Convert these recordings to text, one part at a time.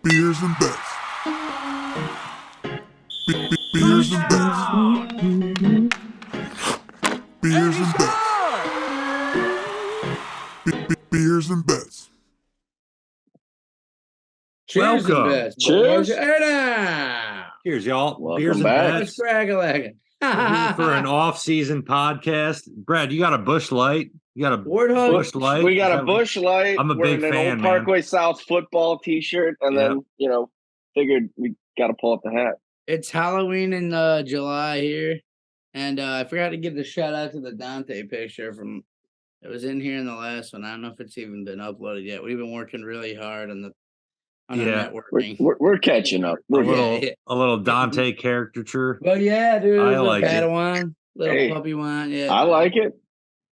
Beers and bets. Beers and bets. Beers and bets. Beers and bets. Cheers and Welcome. bets. Cheers. Cheers, y'all. Welcome Beers and back. Let's bets. brag a leg. We're here for an off-season podcast. Brad, you got a Bush Light? You got a Warthog. Bush Light? We got Is a that- Bush Light. I'm a We're big in an fan, old man. Parkway South football T-shirt, and then figured we got to pull up the hat. It's Halloween in July here, and I forgot to give the shout out to the Dante picture from. It was in here in the last one. I don't know if it's even been uploaded yet. We've been working really hard on our Yeah. networking. We're catching up. A We're little, yeah. a little Dante caricature. Well, yeah, dude. I Little like it. Padawan, little Hey, puppy wine. Yeah, I like it.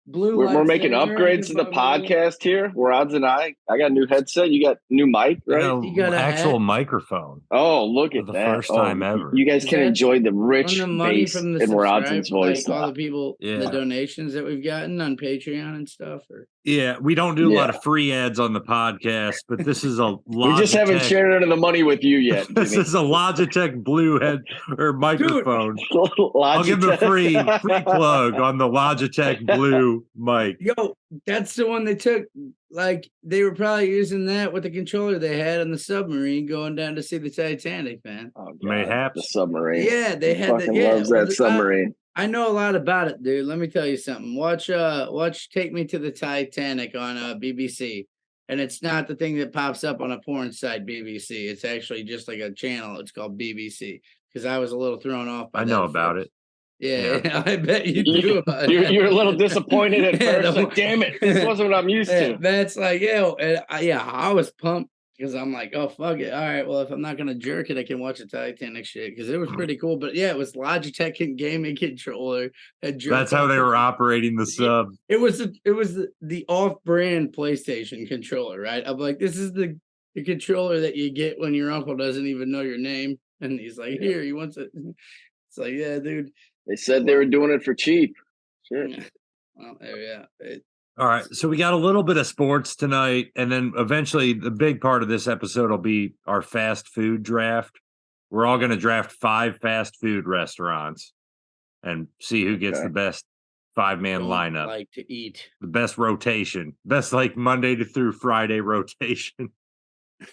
blue. We're making lightsaber, upgrades to the good puppy. podcast here. Rod's and I got a new headset. You got new mic, You right? got You got an a actual hat? microphone. Oh, look For at the that! first time ever. You guys Is can that enjoy the On rich the money bass from the in Rodson's subscribe, voice like all now. the people, Yeah. the donations that we've gotten on Patreon and stuff. Or Yeah, we don't do a lot Yeah. of free ads on the podcast, but this is a We just haven't Logitech- shared any of the money with you yet. This Jimmy. is a Logitech Blue head or microphone. I'll give them a free plug on the Logitech Blue mic. yo, that's the one they took. Like they were probably using that with the controller they had on the submarine going down to see the Titanic, man. Oh, God, Mayhaps. the submarine. Yeah, they had Fucking the yeah. loves well, that submarine. I know a lot about it, dude. Let me tell you something. Watch Take Me to the Titanic on BBC. And it's not the thing that pops up on a porn site, BBC. It's actually just like a channel. It's called BBC. Because I was a little thrown off by I know that about first. it. Yeah, I bet you do. You're a little disappointed at Yeah, first. the- Like, damn it, this wasn't what I'm used to. That's like, I was pumped because I'm like, oh, fuck it. All right, well, if I'm not going to jerk it, I can watch the Titanic shit because it was pretty cool. But yeah, it was Logitech and gaming controller. That's how they were operating the sub. It was the off-brand PlayStation controller, right? I'm like, this is the controller that you get when your uncle doesn't even know your name, and he's like, here, he wants it. It's like, yeah, dude. They said they were doing it for cheap. Shit. Well, yeah. All right. So we got a little bit of sports tonight. And then eventually the big part of this episode will be our fast food draft. We're all going to draft 5 fast food restaurants and see who gets Okay. the best 5-man Don't lineup, like to eat. the best rotation, best like Monday through Friday rotation.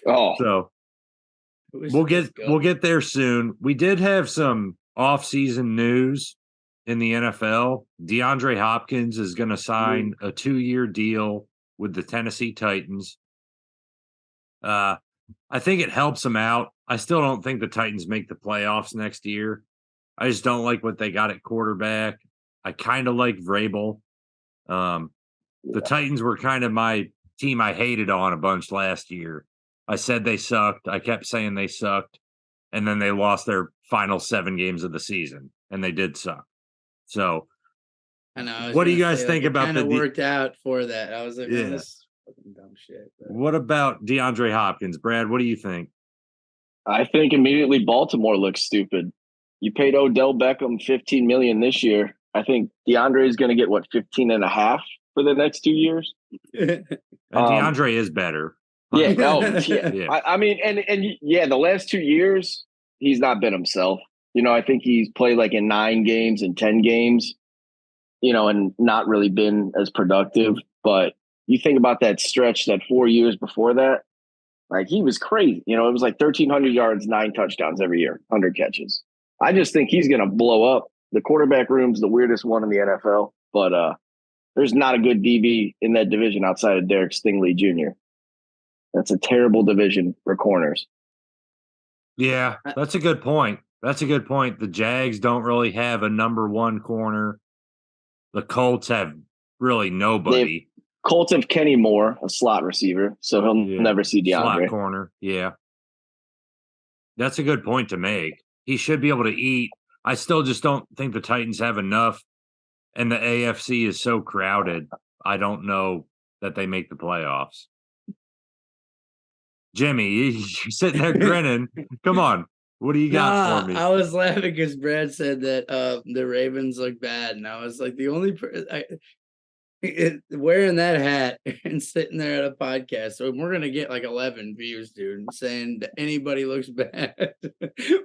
Oh, So Who's we'll this get go? there soon. We did have some off-season news in the NFL. DeAndre Hopkins is going to sign a 2-year deal with the Tennessee Titans. I think it helps him out. I still don't think the Titans make the playoffs next year. I just don't like what they got at quarterback. I kind of like Vrabel. The Titans were kind of my team I hated on a bunch last year. I said they sucked. I kept saying they sucked. And then they lost their final 7 games of the season, and they did suck. So, I know. I was what do you gonna guys say, think it about kinda the worked out for that. I was like, Yeah. man, this is fucking dumb shit. But what about DeAndre Hopkins? Brad, what do you think? I think immediately Baltimore looks stupid. You paid Odell Beckham $15 million this year. I think DeAndre is going to get 15 and a half for the next 2 years. And DeAndre is better. Yeah. Oh, yeah. Yeah. I mean, and yeah, the last 2 years he's not been himself. I think he's played like in 9 games and 10 games. And not really been as productive. But you think about that stretch, that 4 years before that, like he was crazy. It was like 1,300 yards, 9 touchdowns every year, 100 catches. I just think he's going to blow up. The quarterback room's the weirdest one in the NFL, but there's not a good DB in that division outside of Derek Stingley Jr. That's a terrible division for corners. Yeah, that's a good point. That's a good point. The Jags don't really have a number 1 corner. The Colts have really nobody. Colts have Kenny Moore, a slot receiver, so he'll never see DeAndre. Slot corner, yeah. That's a good point to make. He should be able to eat. I still just don't think the Titans have enough, and the AFC is so crowded. I don't know that they make the playoffs. Jimmy, you're sitting there grinning. Come on. What do you got for me? I was laughing because Brad said that the Ravens look bad, and I was like, the only wearing that hat and sitting there at a podcast. So we're gonna get like 11 views, dude, saying that anybody looks bad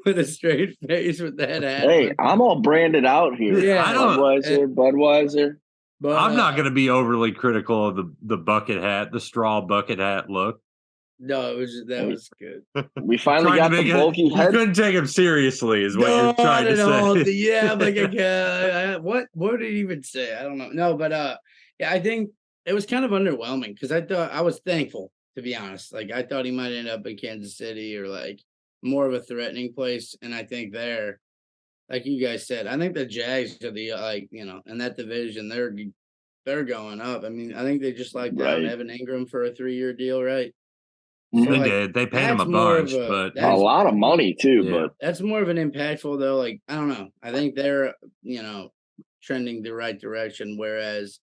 with a straight face with that hat. Hey, on. I'm all branded out here. Yeah, I don't. Budweiser. But I'm not going to be overly critical of the bucket hat, the straw bucket hat look. No, it was that was good. We finally Trying got to the make bulky you head. couldn't take him seriously, is what you're trying to say. Yeah, I'm like what did he even say? I don't know. No, but yeah, I think it was kind of underwhelming because I was thankful, to be honest. Like I thought he might end up in Kansas City or like more of a threatening place, and I think there, like you guys said, I think the Jags are the in that division they're going up. I mean, I think they just like down Right. Evan Ingram for a 3-year deal, right? Mhm. So, They like, did. They paid him a that's more of bunch, a- but A that's- lot of money too, Yeah. but That's more of an impactful though. Like I don't know. I think they're trending the right direction. Whereas,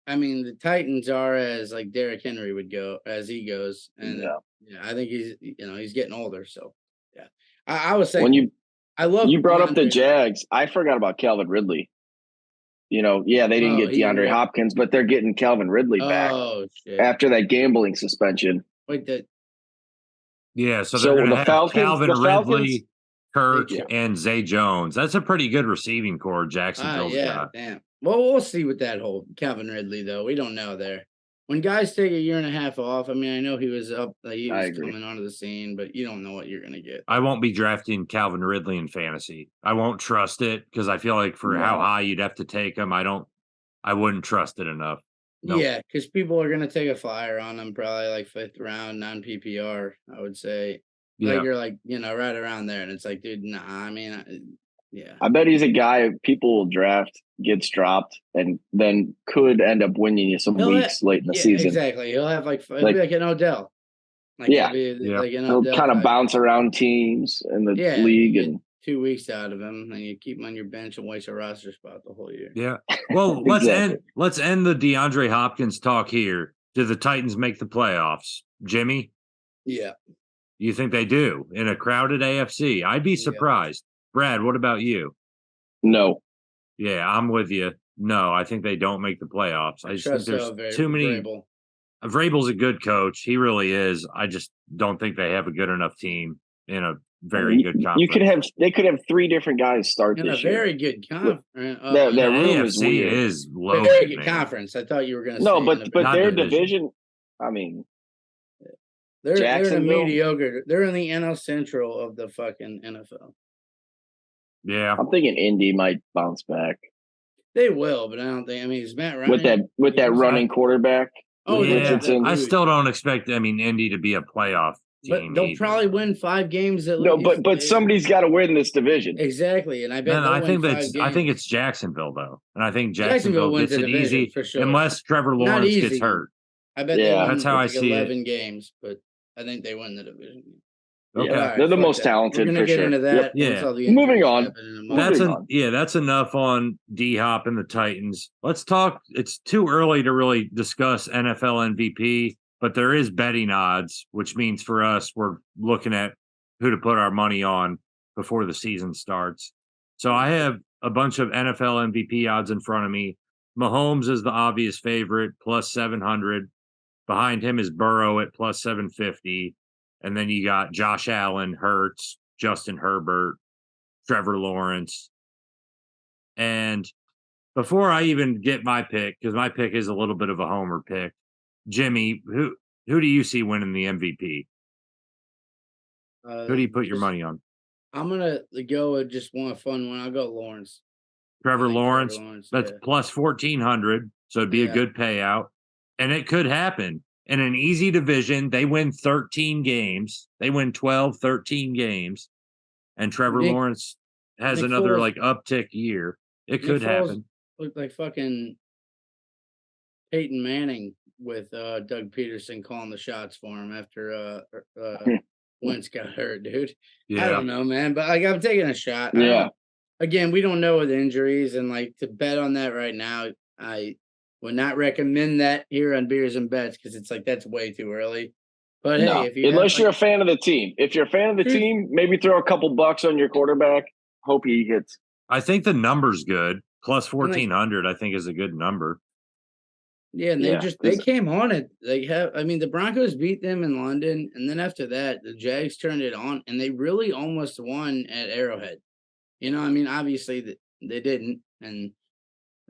I mean, the Titans are as like Derrick Henry would go as he goes, and yeah. I think he's getting older. So yeah, I was saying When I love you brought up the DeAndre. Jags, I forgot about Calvin Ridley. They didn't get he DeAndre what? Hopkins, but they're getting Calvin Ridley back Oh shit! after that gambling suspension. Wait, that yeah, so So they're going to the have Falcons- Calvin the Falcons- Ridley, Kirk, Yeah. and Zay Jones. That's a pretty good receiving core Jacksonville's yeah, got. damn. Well, we'll see with that whole Calvin Ridley though. We don't know there. When guys take a year and a half off, I mean, I know he was up, he I was agree. coming onto the scene, but you don't know what you're gonna get. I won't be drafting Calvin Ridley in fantasy. I won't trust it because I feel like for how No. high you'd have to take him, I wouldn't trust it enough. Nope. Yeah, because people are gonna take a flyer on him, probably like 5th round, non PPR. I would say, Yeah. like you're like right around there, and it's like, dude, nah. I mean, yeah, I bet he's a guy people will draft, gets dropped, and then could end up winning you some He'll weeks late in the yeah, season. exactly. He'll have it'll Like- be like an Odell. Like Yeah. it'll be Yeah. like an He'll Odell kind of type. bounce around teams in the Yeah, league, you get and 2 weeks out of him, and you keep him on your bench and waste a roster spot the whole year. Yeah. Well, Exactly. let's end the DeAndre Hopkins talk here. Do the Titans make the playoffs? Jimmy, Yeah. you think they do in a crowded AFC? I'd be Yeah. surprised. Brad, what about you? no. Yeah, I'm with you. No, I think they don't make the playoffs. I just think there's too many. Vrabel. Vrabel's a good coach. He really is. I just don't think they have a good enough team in a very good conference. They could have 3 different guys start In a this year. very good conference. That The room is AFC weird. is Very loaded, good man. conference. I thought you were going to No, say. but Not their division. division, I mean, they're in a Jacksonville. mediocre. They're in the NL Central of the fucking NFL. Yeah. I'm thinking Indy might bounce back They will, but I don't think. I mean, is Matt Ryan with that running quarterback. Oh with yeah, Richardson. I dude. still don't expect. I mean, Indy to be a playoff But team. they'll either. probably win 5 games at No, least. but somebody's got to win this division. Exactly, and I bet No, they'll I think win 5 that's. games. I think it's Jacksonville though, and I think Jacksonville Jacksonville wins gets the it division, easy for sure. unless Trevor Not Lawrence easy. gets hurt. I bet Yeah. they win That's how I like see it. 11 games, but I think they win the division. Okay. Yeah, All right, they're the fuck most that. talented We're gonna for get sure. into that. Yep. Yeah. once all the Moving injuries on. happen in a month. That's Moving on. that's enough on D Hop and the Titans. Let's talk. It's too early to really discuss NFL MVP, but there is betting odds, which means for us we're looking at who to put our money on before the season starts. So I have a bunch of NFL MVP odds in front of me. Mahomes is the obvious favorite, plus 700. Behind him is Burrow at plus 750. And then you got Josh Allen, Hurts, Justin Herbert, Trevor Lawrence. And before I even get my pick, because my pick is a little bit of a homer pick, Jimmy, who do you see winning the MVP? Who do you put your money on? I'm gonna go with just one fun one. I'll go Lawrence. Trevor I think Lawrence. That's yeah. plus 1,400. So it'd be a Yeah. good payout. And it could happen. In an easy division, they win 13 games. They win 12, 13 games. And Trevor Nick- Lawrence has Nick another Foles- like uptick year. It could Nick Foles happen. Looked like fucking Peyton Manning with Doug Peterson calling the shots for him after Wentz got hurt, dude. I Yeah. don't know, man, but like I'm taking a shot. Yeah. Again, we don't know with injuries, and like to bet on that right now, I would not recommend that here on Beers and Bets because it's like that's way too early. But No, hey, if you unless have, you're a like, fan of the team. If you're a fan of the Truth- team, maybe throw a couple bucks on your quarterback. Hope he hits. I think the number's good. Plus 1,400, I think, is a good number. Yeah, and Yeah, they 'cause- came on it. The Broncos beat them in London, and then after that, the Jags turned it on, and they really almost won at Arrowhead. Obviously they didn't, and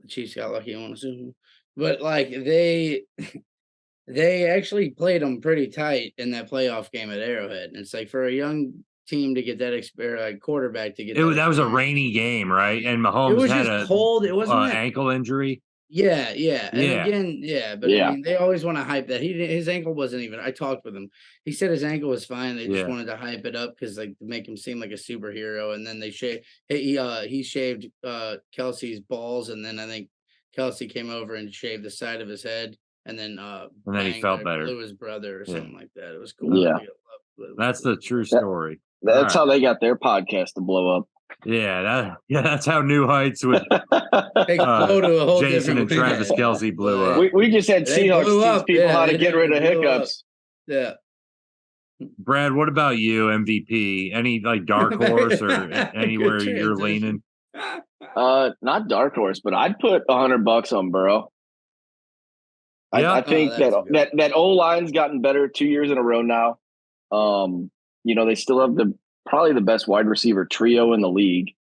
the Chiefs got lucky and won a Super Bowl. But like they actually played them pretty tight in that playoff game at Arrowhead. And it's like for a young team to get that quarterback to get That was a experience. rainy game, right? And It Mahomes was had just a cold. It wasn't that ankle injury. yeah, yeah. And Yeah. again, yeah, but Yeah. they always want to hype that. His ankle wasn't even. I talked with him. He said his ankle was fine. They just Yeah. wanted to hype it up because like to make him seem like a superhero. And then they he shaved Kelsey's balls, and then I think Kelsey came over and shaved the side of his head, and then he felt better. blew his brother or Yeah. something like that. It was cool. Yeah. That's the true story. That's All how they got their podcast to blow up. Yeah, that's how New Heights with They blow to a whole Jason different and Travis way. Kelsey blew up. We just had They Seahawks blew teach up, people yeah, how to they get rid of definitely blew up. hiccups. Yeah. Brad, what about you, MVP? Any like dark horse or anywhere Good you're transition. leaning? Not dark horse, but I'd put $100 on Burrow. Yeah. I think that's good. that O line's gotten better 2 years in a row now. They still have probably the best wide receiver trio in the league.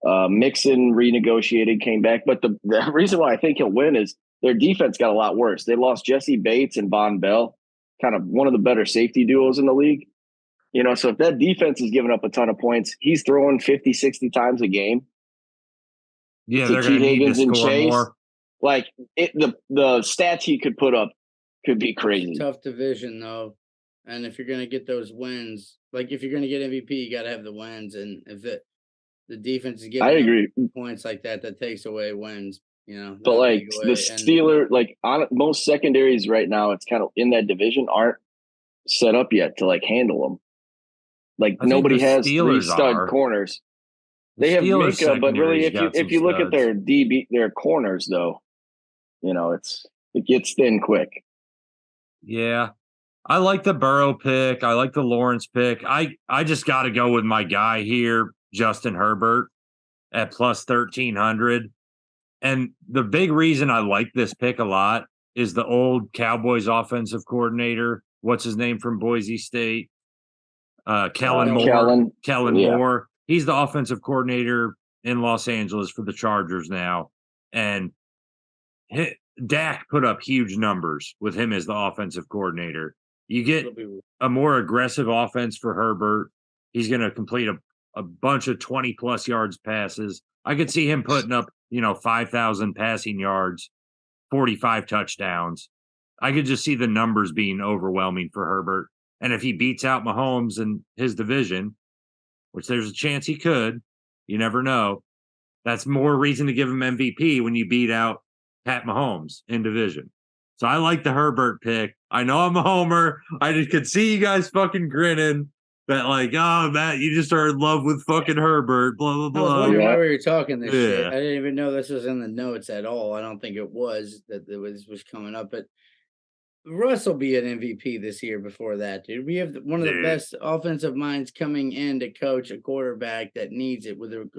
Mixon renegotiated, came back, but the reason why I think he'll win is their defense got a lot worse. They lost Jesse Bates and Von Bell, kind of one of the better safety duos in the league. So if that defense is giving up a ton of points, he's throwing 50, 60 times a game. Yeah, to they're going to need to Higgins and score Chase. more. Like the stats he could put up could be crazy. Tough division though, and if you're gonna get those wins, like if you're gonna get MVP, you got to have the wins. And if the defense is I getting agree. points like that takes away wins. But that'll like take the away, Steelers, like on most secondaries right now, it's kind of in that division aren't set up yet to like handle them. Like I think nobody the has three Steelers stud are. corners. The They have Steelers Minka, but really, secondary's got if some you look at studs. their DB, their corners though, it gets thin quick. Yeah. I like the Burrow pick. I like the Lawrence pick. I just got to go with my guy here, Justin Herbert, at plus 1,300. And the big reason I like this pick a lot is the old Cowboys offensive coordinator. What's his name from Boise State? Kellen Moore. Kellen Yeah. Moore. He's the offensive coordinator in Los Angeles for the Chargers now. And Dak put up huge numbers with him as the offensive coordinator. You get a more aggressive offense for Herbert. He's going to complete a bunch of 20-plus yards passes. I could see him putting up, 5,000 passing yards, 45 touchdowns. I could just see the numbers being overwhelming for Herbert. And if he beats out Mahomes in his division, which there's a chance he could, you never know, that's more reason to give him MVP when you beat out Pat Mahomes in division. So I like the Herbert pick. I know I'm a homer. I just could see you guys fucking grinning that like, oh, Matt, you just are in love with fucking Herbert, blah, blah, I was blah. wondering why we were talking this shit. Yeah. I didn't even know this was in the notes at all. I don't think it was that it was coming up, but Russ will be an MVP this year before that, dude. We have one of the best offensive minds coming in to coach a quarterback that needs it with a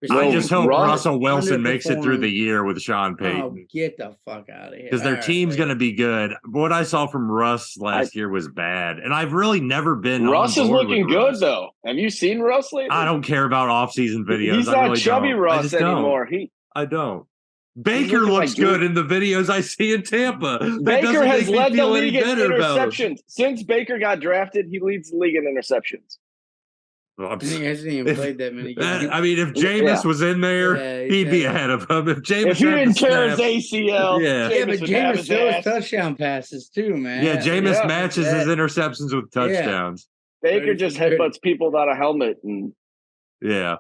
I just hope Russ Russell Wilson makes it through the year with Sean Oh, Payton. get the fuck out of here. Because their team's going to be good. What I saw from Russ last year was bad. And I've really never been Russ on is board looking with good, Russ. though. Have you seen Russ lately? I don't care about off-season videos. He's I not really chubby don't. Russ anymore. I don't. Baker looking looks like good in the videos I see in Tampa. That Baker doesn't has make me led the feel any league in better about him. interceptions. Since Baker got drafted, he leads the league in interceptions. Well, And he hasn't even played that many games. if Jameis was in there, Yeah, he'd be exactly. ahead of him. If Jameis If he had the didn't tear his snap- ACL, Yeah. Yeah, but Jameis would have Jameis his throws ass. touchdown passes too, man. Yeah, Jameis Yeah. matches his interceptions with touchdowns. Baker just headbutts people without a helmet, and Yeah.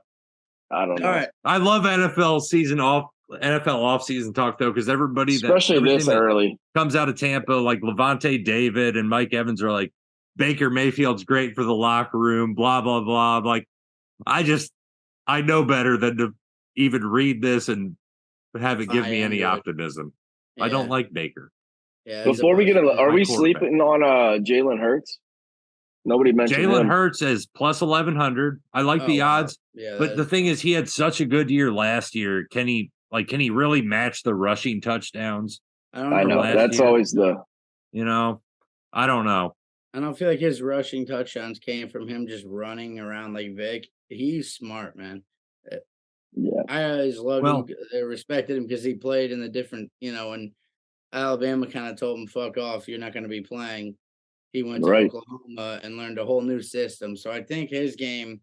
I don't know. All right. I love NFL off-season talk though, because everybody Especially everything this that early. comes out of Tampa, like Levante David and Mike Evans are like, Baker Mayfield's great for the locker room, blah, blah, blah. Like, I know better than to even read this and have it give me any optimism. I don't Yeah. like Baker. Yeah, Before we get into, are my we quarterback. sleeping on Jalen Hurts? Nobody mentioned Jalen him. Hurts is plus 1,100. I like the odds, Yeah, but the thing is, he had such a good year last year. Can he really match the rushing touchdowns I don't I know. know last that's year. always the You know, I don't know. I don't feel like his rushing touchdowns came from him just running around like Vic. He's smart, man. yeah. I always loved Well- him, respected him because he played in the different, when Alabama kind of told him, fuck off, you're not going to be playing. He went to Right. Oklahoma and learned a whole new system. So I think his game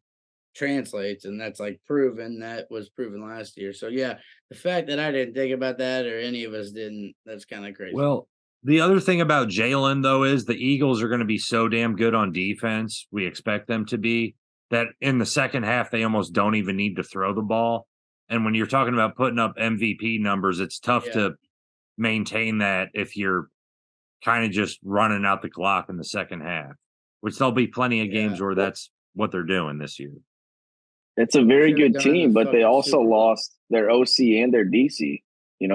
translates, and that's like proven. That was proven last year. So yeah, the fact that I didn't think about that or any of us didn't, that's kind of crazy. Well, the other thing about Jalen, though, is the Eagles are going to be so damn good on defense. We expect them to be that in the second half, they almost don't even need to throw the ball. And when you're talking about putting up MVP numbers, it's tough Yeah. to maintain that if you're kind of just running out the clock in the second half, which there'll be plenty of games where that's what they're doing this year. It's a very Should've good done it in team, the but they fucking also Super Bowl. lost their OC and their DC.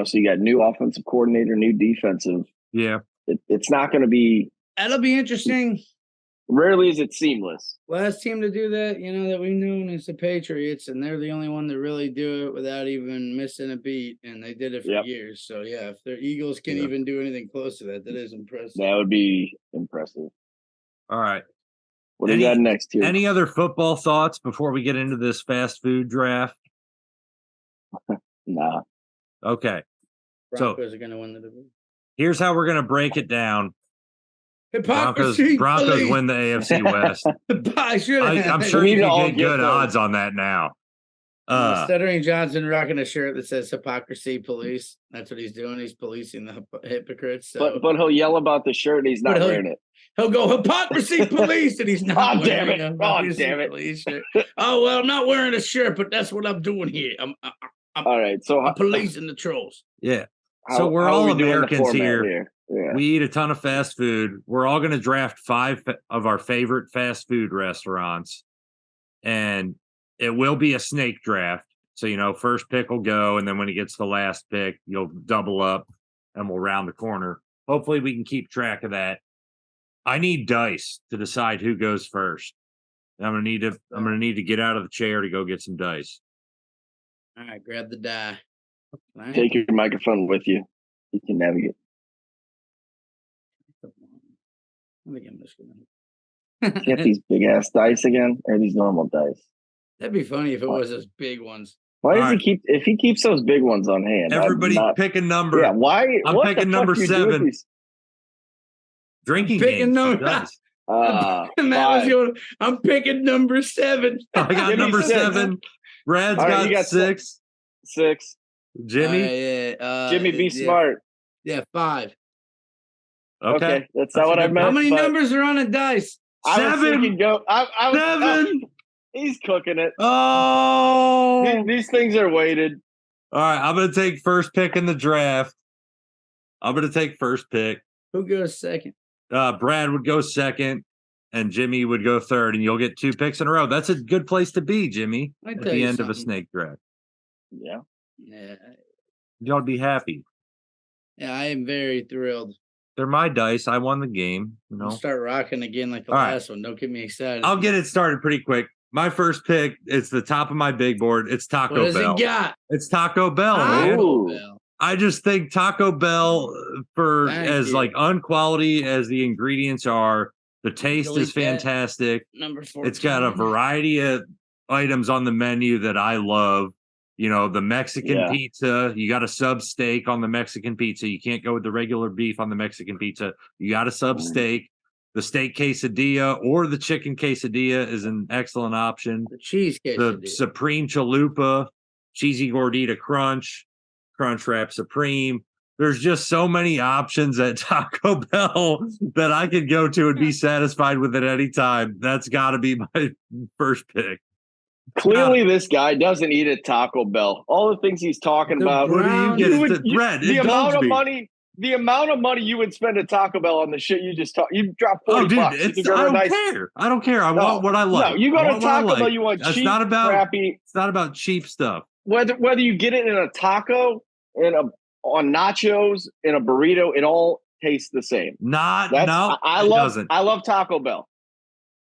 So you got new offensive coordinator, new defensive. Yeah. It's not going to be. That'll be interesting. Rarely is it seamless. Last team to do that, that we've known is the Patriots, and they're the only one to really do it without even missing a beat, and they did it for Yep. years. So yeah, if the Eagles can Yeah. even do anything close to that, that is impressive. That would be impressive. All right. What do you got next here? Any other football thoughts before we get into this fast food draft? Nah. Okay. So- Broncos are going to win the division. Here's how we're going to break it down. Hypocrisy. Broncos win the AFC West. I should I'm sure We you need to all can get get good those. odds on that now. Stuttering Johnson rocking a shirt that says hypocrisy police. That's what he's doing. He's policing the hypocrites. So. But he'll yell about the shirt and he's not But he'll- wearing it. He'll go hypocrisy police, and he's not. Oh, damn wearing it. a Oh, hypocrisy damn it. police shirt. Oh well, I'm not wearing a shirt, but that's what I'm doing here. I'm All right. So policing the trolls. Yeah. how- So we're how are all we doing the Americans format here. Yeah. We eat a ton of fast food. We're all going to draft 5 of our favorite fast food restaurants, and it will be a snake draft. So, first pick will go, and then when he gets the last pick, you'll double up, and we'll round the corner. Hopefully, we can keep track of that. I need dice to decide who goes first. I'm gonna need to get out of the chair to go get some dice. All right, grab the die. All right. Take your microphone with you. You can navigate. I think I'm just gonna. Get these big ass dice again, or these normal dice. That'd be funny if it was those big ones. Why does All he right. keep? If he keeps those big ones on hand, I'm Everybody not- pick a number. Yeah. Why? I'm what picking the fuck number you do with 7. these? Drinking Picking games. number- Dice. And that was Five. going. I'm picking number 7. I got Give me number 6. 7. Brad's All right, got you got 6. 6. Jimmy. Jimmy, be yeah, smart. Yeah, 5. Okay. That's That's not what a I good meant. How many but numbers are on a dice? I was 7. thinking go. I was, 7. he's cooking it. Oh. These things are weighted. All right. I'm going to take first pick in the draft. I'm going to take first pick. Who goes second? Brad would go second, and Jimmy would go third, and you'll get 2 picks in a row. That's a good place to be, Jimmy, I at tell the you end of a something. snake draft. Yeah. Yeah, You ought to be happy. yeah, I am very thrilled. They're my dice. I won the game. I'll start rocking again like the All right. last one. Don't get me excited. I'll get it started pretty quick. My first pick, it's the top of my big board. It's What Taco does Bell. he got? It's Taco Bell, man. Ooh. Bell. I just think Taco Bell, for Thank as you. like unquality as the ingredients are, the taste Delete is that. fantastic. Number 14. It's got a variety of items on the menu that I love. The Mexican Yeah. pizza, you got a sub steak on the Mexican pizza. You can't go with the regular beef on the Mexican pizza. You got a sub steak. The steak quesadilla or the chicken quesadilla is an excellent option. The cheese The quesadilla. Supreme Chalupa, Cheesy Gordita Crunch, Crunch Wrap Supreme. There's just so many options at Taco Bell that I could go to and be satisfied with at any time. That's got to be my first pick. Clearly, this guy doesn't eat at Taco Bell. All the things he's talking The about. brown- What do you get? You It's would- bread. the amount Indulge of me. money. The amount of money you would spend at Taco Bell on the shit you just talked. You drop 40 Oh, dude, bucks. You it's, could go to I a don't nice. care. I don't care. I No, want what I like. No, you go I to want what I Taco Bell. like. You want That's cheap, not about. crappy. It's not about cheap stuff. Whether you get it in a taco, on nachos, in a burrito, it all tastes the same. Not That's no. I it love. doesn't. I love Taco Bell,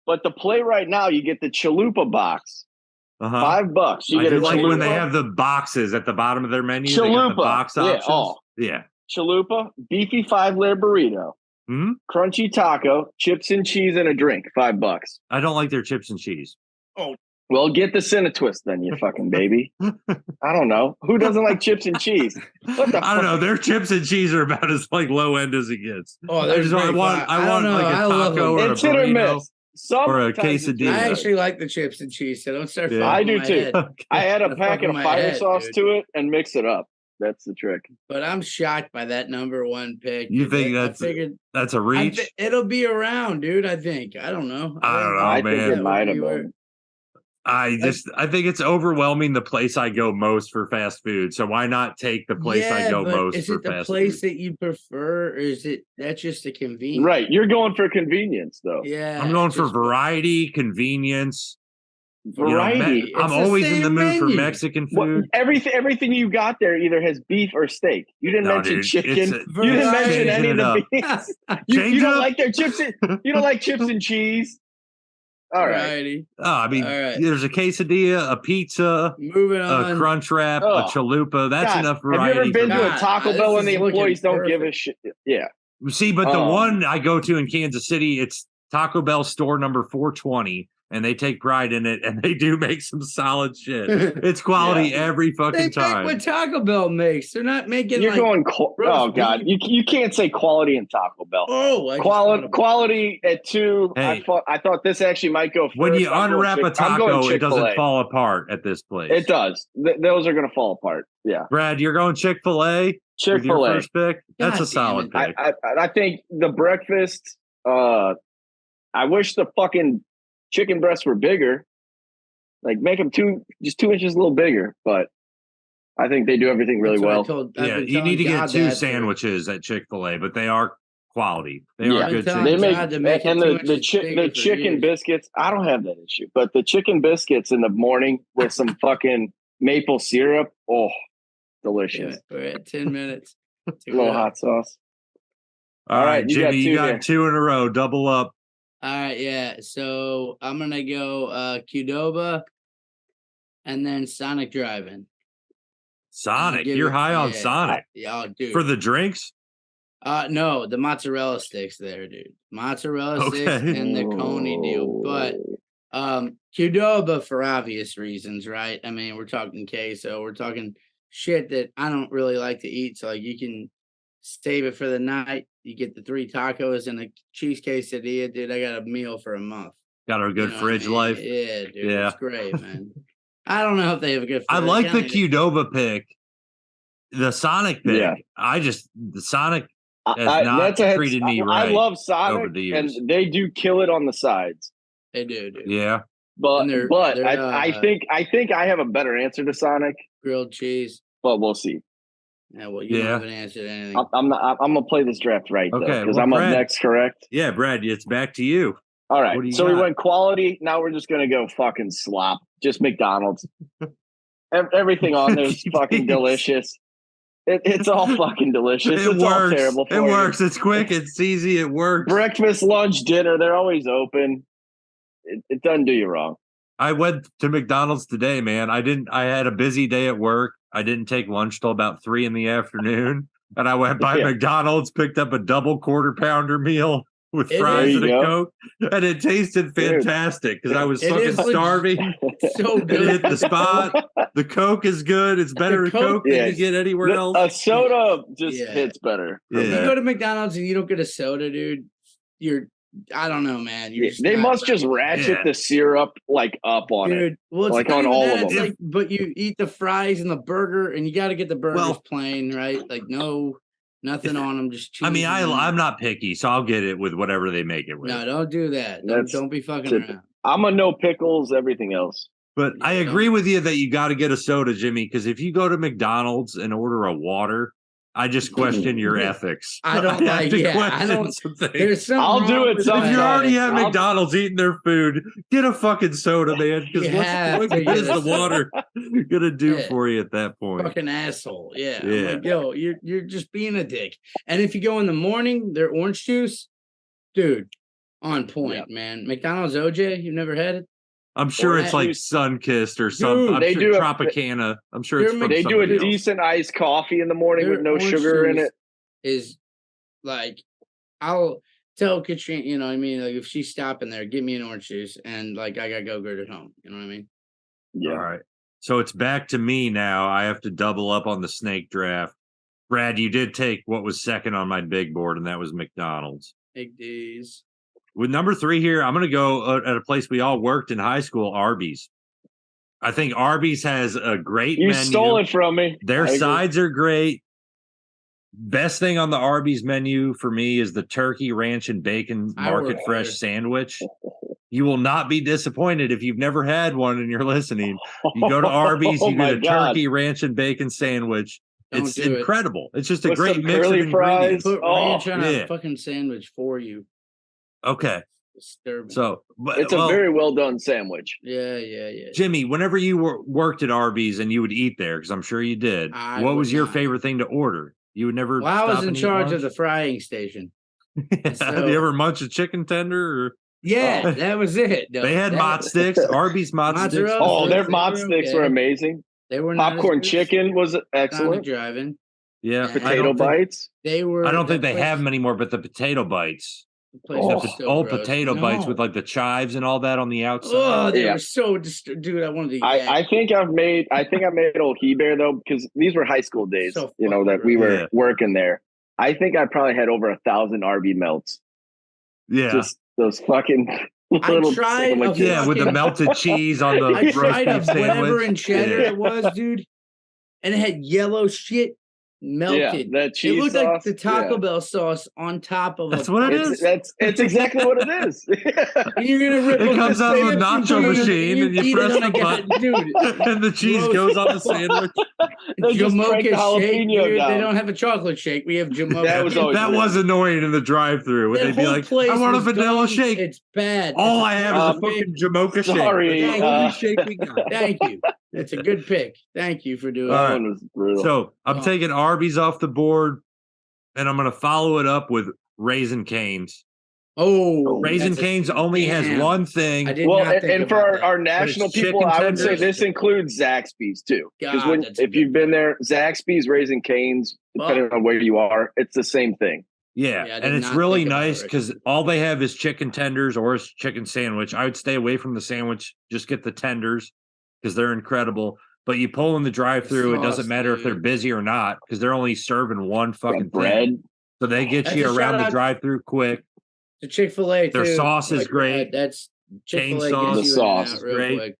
but the play right now, you get the chalupa box, Uh-huh. $5. You I get do a like chalupa. when they have the boxes at the bottom of their menu. They got the Chalupa. box Yeah, options. oh. Yeah. chalupa, beefy 5-layer burrito, Hmm? crunchy taco, chips and cheese, and a drink. $5. I don't like their chips and cheese. Well, get the Cinetwist then, you fucking baby. I don't know. Who doesn't like chips and cheese? What the I don't know. fuck? Their chips and cheese are about as like low end as it gets. Oh, I they're just I great want fry. I I want don't like know. a I love taco or a It's hit or burrito. miss. Sometimes or a it's quesadilla. hit or I miss. actually like the chips and cheese, so don't start Yeah. fucking I with do my too. head. I add a The packet fuck of with my fire head, sauce dude. to it and mix it up. That's the trick. But I'm shocked by that number one pick. You dude. think I that's figured a reach? it'll be around, dude. I think. I don't know. I don't know, I think man. it might have been. I think it's overwhelming the place I go most for fast food. So why not take the place I go but most is for it the fast place food? that you prefer, or is it that's just a convenience? Right. You're going for convenience, though. Yeah. I'm going for just- variety, convenience. Variety. I'm It's the always in the same mood for menu. Mexican What, food. everything you got there either has beef or steak. You didn't No, mention dude, chicken. it's You didn't mention changing any it of the up. beans. Change You it don't up. like their chips. You don't like chips and cheese. All right. Variety. Oh, I mean, All right. there's a quesadilla, a pizza, Moving a on. crunch wrap, a Oh, chalupa. That's God, enough have you variety. ever been for to me. a God, Taco this Bell and is the looking employees don't give a perfect. shit? Yeah. See, but the one I go to in Kansas City, it's Taco Bell store number 420, and they take pride in it, and they do make some solid shit. It's quality every They fucking make time. what Taco Bell makes. They're not making You're like going. roast Oh God, beef. you can't say quality in Taco Bell. Oh, I just thought about it. Quality at 2. Hey. I thought this actually might go first. When you I'm going unwrap a I'm going taco, it doesn't Chick-fil-A. fall apart at this place. It does. Those are going to fall apart. Yeah. Brad, you're going Chick-fil-A with your Chick-fil-A. first pick? That's God a solid damn pick. I think the breakfast. I wish the fucking chicken breasts were bigger. Like make them 2 inches a little bigger, but I think they do everything really That's what well. Yeah, you need to get 2 sandwiches at Chick-fil-A, but they are quality. They are Yeah. good Telling They chicken. make God to make it and 2 the inches bigger the for chicken years. biscuits. I don't have that issue, but the chicken biscuits in the morning with some fucking maple syrup. Oh, delicious! We're at 10 minutes. A little hot sauce. All right, you got Jimmy, you 2 got here. 2 in a row. Double up. All right, yeah. So I'm gonna go Qdoba and then Sonic Drive-In. Sonic. Give You're it- high on yeah. Sonic. Yeah, oh, dude. For the drinks? No, the mozzarella sticks there, dude. Mozzarella sticks Okay. and the coney deal. But Qdoba for obvious reasons, right? I mean, we're talking queso, we're talking shit that I don't really like to eat. So like you can save it for the night. You get the 3 tacos and a cheese quesadilla, dude. I got a meal for a month. Got a good You know what I fridge mean? life. Yeah, dude. Yeah. It's great, man. I don't know if they have a good I fridge. like the kinda- Qdoba pick. The Sonic pick. Yeah. The Sonic has not that's a head- treated me I right love over Sonic, the and years. they do kill it on the sides. They do, dude. Yeah. But And they're- I think I have a better answer to Sonic, Grilled cheese. but we'll see. Yeah, well, you Yeah. don't have an answer to anything. I'm gonna play this draft right though, Okay, because well, I'm Brad- up next, correct? Yeah, Brad, it's back to you. All What right. do you So we got? went quality. Now we're just gonna go fucking slop. Just McDonald's. Everything on there is fucking delicious. It's all fucking delicious. It It's all works. terrible for It you. works. It's quick. It's easy. It works. Breakfast, lunch, dinner, they're always open. It doesn't do you wrong. I went to McDonald's today, man. I had a busy day at work. I didn't take lunch till about 3 in the afternoon. And I went by Yeah. McDonald's, picked up a double quarter pounder meal with It fries is- and a There you Coke. And it tasted Dude. fantastic because I was It fucking is legit- starving. So It good. hit the spot. The Coke is good. It's better The Coke, Coke than is- you get anywhere else. A soda just Yeah. hits better. for Yeah. If me. you go to McDonald's and you don't get a soda, dude, I don't know, man. You're Yeah, just they not must right. just ratchet Yeah. the syrup like up on it. Dude, well, it's Like not on even all that. of It's them. like, but you eat the fries and the burger, and you got to get the burgers Well- plain, right? Like, no, nothing on them, just cheese. I mean, and- I'm not picky, so I'll get it with whatever they make it with. No, don't do that. Don't, That's don't be fucking typical. around. I'm a no pickles, everything else. But I Yeah, agree don't- with you that you got to get a soda, Jimmy, because if you go to McDonald's and order a water, I just question your ethics. I don't have like- to yeah, I question don't- some things. There's something I'll do wrong it with If sometimes. you're that. already at I'll- McDonald's eating their food, get a fucking soda, man. You Because have what to good is get a the water gonna do Yeah. for you at that point? Fucking asshole. Yeah. I'm Yeah. like, yo, you're just being a dick. And if you go in the morning, their orange juice, dude, on point, man. McDonald's OJ, you've never had it? I'm sure Orange it's like juice. Sunkissed or something. Dude, I'm they sure do a- Tropicana. I'm sure They're it's from They do a somebody else. decent iced coffee in the morning with Their no orange sugar in juice it. is like, I'll tell Katrina, you know what I mean? Like, if she's stopping there, give me an orange juice, and like I gotta go get it home. You know what I mean? Yeah. All right. So it's back to me now. I have to double up on the snake draft. Brad, you did take what was second on my big board, and that was McDonald's. Big D's. With number 3 here, I'm going to go at a place we all worked in high school, Arby's. I think Arby's has a great You menu. stole it from me. Their sides are great. Best thing on the Arby's menu for me is the turkey, ranch, and bacon market fresh sandwich. You will not be disappointed if you've never had one and you're listening. You go to Arby's, you get a turkey, ranch, and bacon sandwich. It's incredible. It's just a With great some mix of curly ingredients. fries. Put ranch on yeah. a fucking sandwich for you. Okay. Disturbing. So it's a very well done sandwich. Yeah. Jimmy, whenever you worked at Arby's and you would eat there, because I'm sure you did, what was your favorite thing to order? You would never. Well, I was in charge of the frying station. So, you ever munch a chicken tender? Or? Yeah, that was it. No, they had mott sticks. Arby's mott sticks. Oh, their mott sticks were amazing. They were popcorn chicken was excellent. Driving. Yeah, potato bites. They were. I don't think they have them anymore, but the potato bites. The old potato bites with like the chives and all that on the outside. Oh, they were so dude. I wanted to. I think I made old He-Bear though, because these were high school days. So you know that we were working there. I think I probably had over 1,000 Arby melts. Yeah, just those fucking. I tried. With the melted cheese on the. I tried roast beef whatever sandwich. in cheddar it was, dude, and it had yellow shit. Melted. That cheese it looked sauce, like the Taco Bell sauce on top of. That's what it is. It's exactly what it is. You're gonna rip. It comes out of the nacho machine, and you press the button, dude, and the cheese goes on the sandwich. Jamocha shake, dude. They don't have a chocolate shake. We have Jamocha. That was annoying in the drive-through. When they'd be like, "I want a vanilla shake." It's bad. All I have is a fucking Jamocha shake. Sorry, shake we got. Thank you. It's a good pick. Thank you for doing that. So I'm taking Arby's off the board, and I'm going to follow it up with Raising Cane's. Oh, Raising Cane's only has one thing. And for our national people, I would say this includes Zaxby's too. Because if you've been there, Zaxby's, Raising Cane's, depending on where you are, it's the same thing. Yeah, and it's really nice because all they have is chicken tenders or a chicken sandwich. I would stay away from the sandwich, just get the tenders because they're incredible. But you pull in the drive-through, it doesn't matter if they're busy or not because they're only serving one fucking bread. thing. So they get you around the drive-through quick. The Chick-fil-A, their sauce is great. That's Cane Chick-fil-A. sauce. The sauce is great. Quick.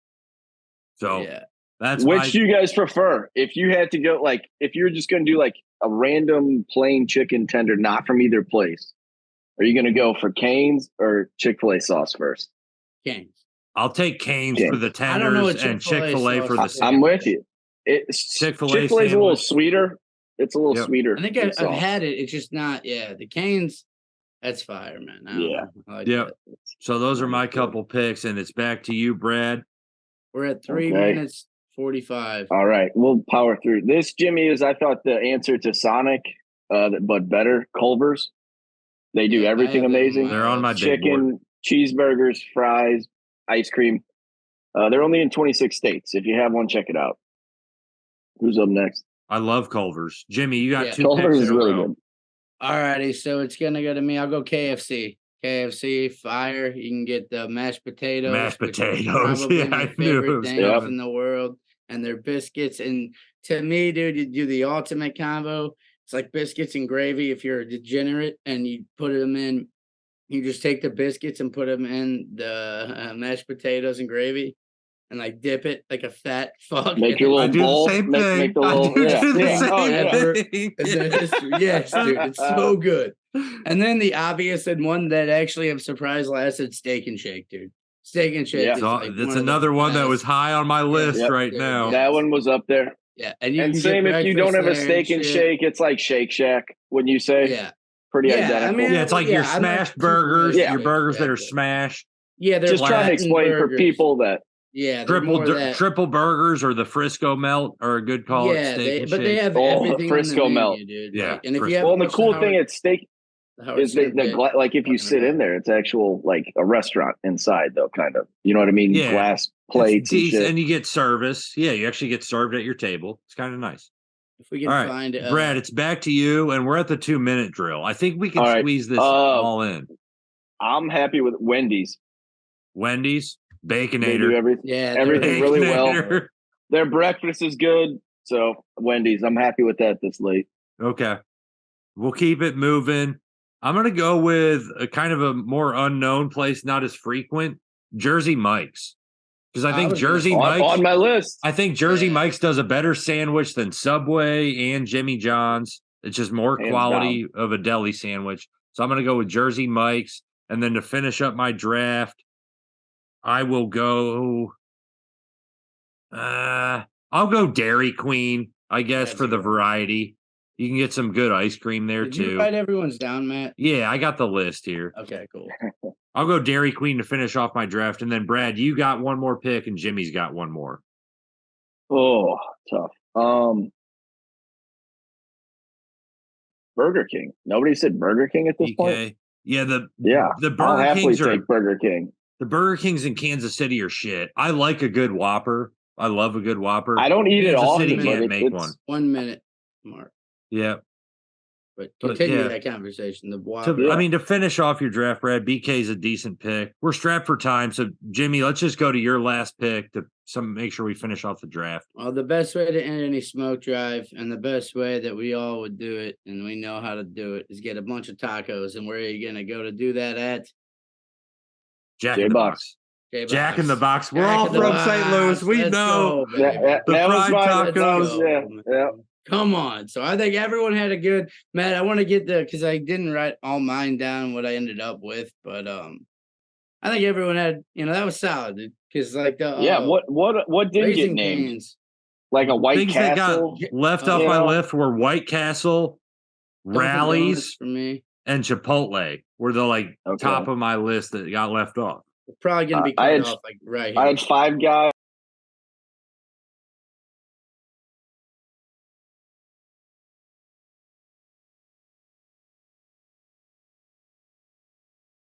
So that's which do you guys prefer? If you had to go, like, if you're just going to do like a random plain chicken tender, not from either place, are you going to go for Cane's or Chick-fil-A sauce first? Cane's. I'll take Cane's for the tenders and Chick-fil-A for the sandwich. I'm with you. Chick-fil-A's a little sweeter. It's a little sweeter. I think I've had it. It's just not. Yeah, the Cane's. That's fire, man. So those are my couple picks, and it's back to you, Brad. We're at 3 minutes 45. All right, we'll power through this. Jimmy is, I thought, the answer to Sonic, but better. Culver's. They do everything amazing. They're on my chicken, cheeseburgers, fries, ice cream. They're only in 26 states. If you have one, check it out. Who's up next? I love Culver's. Jimmy, you got two Culver's picks is really good. All righty, so it's gonna go to me. I'll go KFC. KFC, fire. You can get the mashed potatoes. Mashed potatoes. Probably Yeah, my I knew it favorite was things in the world. And their biscuits. And to me, dude, you do the ultimate combo. It's like biscuits and gravy if you're a degenerate and you put them in. You just take the biscuits and put them in the mashed potatoes and gravy. And like dip it like a fat fuck. Make your little bowl. The same thing. Make the little, Yes, dude, it's so good. And then the obvious and one that actually I'm surprised lasted, Steak and Shake, dude. Steak and Shake. Yeah, that's another one that was high on my list right now. That one was up there. Yeah, and same if you don't have a Steak and Shake, it's like Shake Shack. When you say, pretty identical. I mean, it's like your smashed burgers, your burgers that are smashed. Yeah, they're just trying to explain for people that. Yeah, triple burgers or the Frisco melt are a good call. Yeah, they have everything. The Frisco on the melt, menu, dude. Yeah, like, and if you have the cool thing at Steak is like if you sit in there, it's actual like a restaurant inside though, kind of. You know what I mean? Yeah. Glass plates and you get service. Yeah, you actually get served at your table. It's kind of nice. If we can All right, find Brad, it's back to you, and we're at the 2-minute drill. I think we can All right. squeeze this all in. I'm happy with Wendy's. Wendy's, They do Baconator. everything really well. Baconator. Their breakfast is good. So Wendy's, I'm happy with that this late. Okay. We'll keep it moving. I'm going to go with a kind of a more unknown place, not as frequent, Jersey Mike's. Because I think Jersey Mike's on my list. I think Jersey Mike's does a better sandwich than Subway and Jimmy John's. It's just more Hands quality of a deli sandwich. So I'm going to go with Jersey Mike's. And then to finish up my draft, I will go. I'll go Dairy Queen, I guess, for the variety. You can get some good ice cream there Did too. you write everyone's down, Matt? Yeah, I got the list here. Okay, cool. I'll go Dairy Queen to finish off my draft. And then, Brad, you got one more pick, and Jimmy's got one more. Oh, tough. Burger King. Nobody said Burger King at this point. Yeah, the I'll Burger happily Kings are take Burger King. the Burger Kings in Kansas City are shit. I like a good Whopper. I love a good Whopper. I don't eat it Kansas often, City but can't make it's one. 1 minute, Mark. Yeah. But But, continue yeah. that conversation. The To finish off your draft, Brad, BK's a decent pick. We're strapped for time, so Jimmy, let's just go to your last pick to make sure we finish off the draft. Well, the best way to end any smoke drive and the best way that we all would do it, and we know how to do it, is get a bunch of tacos. And where are you going to go to do that at? Jack in the Box. Jack in the Box. We're all from St. Louis. We know That was fried right. tacos. Yeah. Come on. So I think everyone had a good Matt. I want to get because I didn't write all mine down what I ended up with, but I think everyone had that was solid because like the what didn't get Raising named? Cane's. Like a White Things Castle. that got left off my list were White Castle, Dunkin' Rallies, Donuts for me. and Chipotle were the top of my list that got left off. We're probably gonna be I cut had- off like right here. I had Five Guys.